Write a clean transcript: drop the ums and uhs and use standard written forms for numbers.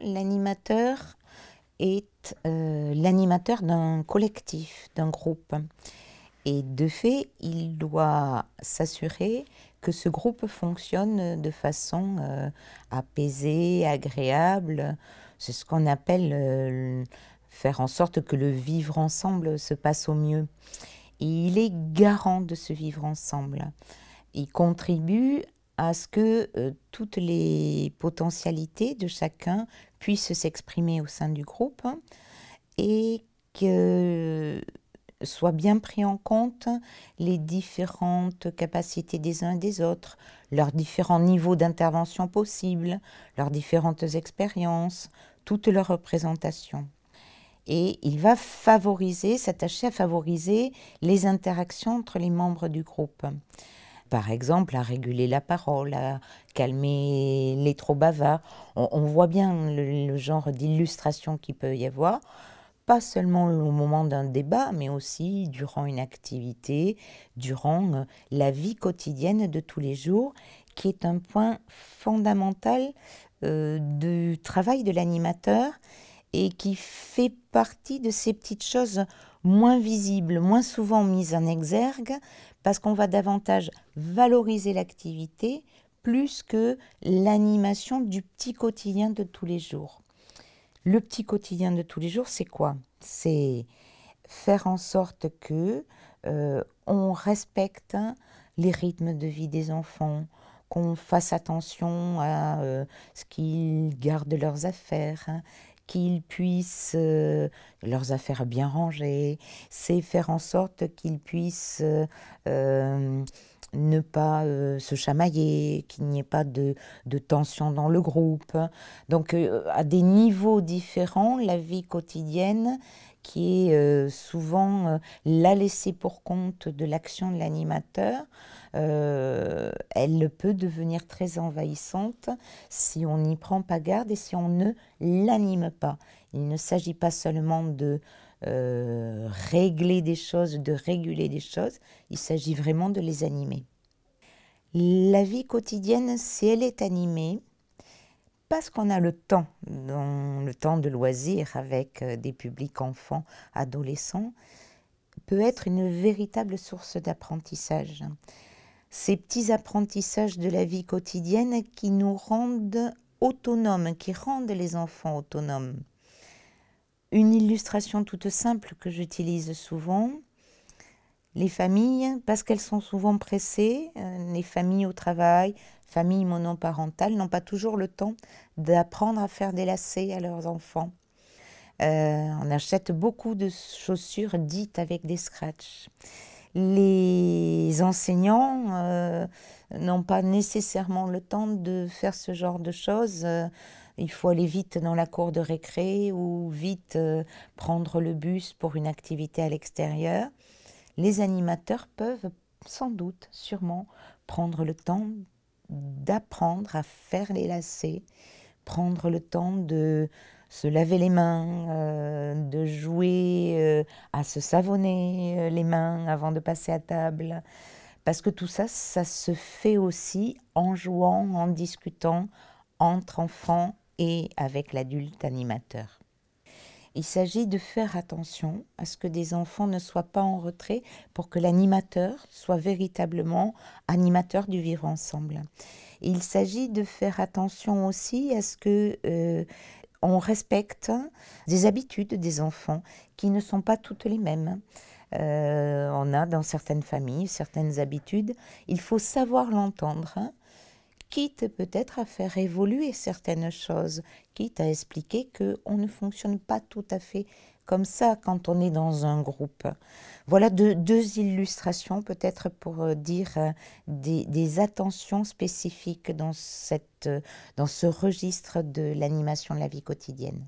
L'animateur est l'animateur d'un collectif, d'un groupe. Et de fait, il doit s'assurer que ce groupe fonctionne de façon apaisée, agréable. C'est ce qu'on appelle faire en sorte que le vivre ensemble se passe au mieux. Et il est garant de ce vivre ensemble. Il contribue à ce que toutes les potentialités de chacun puissent s'exprimer au sein du groupe et que soient bien pris en compte les différentes capacités des uns et des autres, leurs différents niveaux d'intervention possibles, leurs différentes expériences, toutes leurs représentations. Et il va s'attacher à favoriser les interactions entre les membres du groupe. Par exemple, à réguler la parole, à calmer les trop bavards. On voit bien le genre d'illustration qu'il peut y avoir, pas seulement au moment d'un débat, mais aussi durant une activité, durant la vie quotidienne de tous les jours, qui est un point fondamental du travail de l'animateur et qui fait partie de ces petites choses moins visibles, moins souvent mises en exergue, parce qu'on va davantage valoriser l'activité plus que l'animation du petit quotidien de tous les jours. Le petit quotidien de tous les jours, c'est quoi? C'est faire en sorte que on respecte les rythmes de vie des enfants, qu'on fasse attention à ce qu'ils gardent leurs affaires, qu'ils puissent, leurs affaires bien rangées, c'est faire en sorte qu'ils puissent ne pas se chamailler, qu'il n'y ait pas de tension dans le groupe. Donc à des niveaux différents, la vie quotidienne qui est souvent la laissée pour compte de l'action de l'animateur, elle peut devenir très envahissante si on n'y prend pas garde et si on ne l'anime pas. Il ne s'agit pas seulement de régler des choses, de réguler des choses, il s'agit vraiment de les animer. La vie quotidienne, si elle est animée, parce qu'on a le temps de loisir avec des publics enfants, adolescents, peut être une véritable source d'apprentissage. Ces petits apprentissages de la vie quotidienne qui nous rendent autonomes, qui rendent les enfants autonomes. Une illustration toute simple que j'utilise souvent, les familles, parce qu'elles sont souvent pressées, les familles au travail, familles monoparentales, n'ont pas toujours le temps d'apprendre à faire des lacets à leurs enfants. On achète beaucoup de chaussures dites avec des scratchs. Les enseignants n'ont pas nécessairement le temps de faire ce genre de choses. Il faut aller vite dans la cour de récré ou vite prendre le bus pour une activité à l'extérieur. Les animateurs peuvent sans doute, sûrement, prendre le temps d'apprendre à faire les lacets, prendre le temps de se laver les mains, de jouer à se savonner les mains avant de passer à table. Parce que tout ça, ça se fait aussi en jouant, en discutant entre enfants et avec l'adulte animateur. Il s'agit de faire attention à ce que des enfants ne soient pas en retrait pour que l'animateur soit véritablement animateur du vivre ensemble. Il s'agit de faire attention aussi à ce que on respecte des habitudes des enfants qui ne sont pas toutes les mêmes. On a dans certaines familles certaines habitudes, il faut savoir l'entendre, quitte peut-être à faire évoluer certaines choses, quitte à expliquer qu'on ne fonctionne pas tout à fait comme ça quand on est dans un groupe. Voilà deux illustrations peut-être pour dire des attentions spécifiques dans ce registre de l'animation de la vie quotidienne.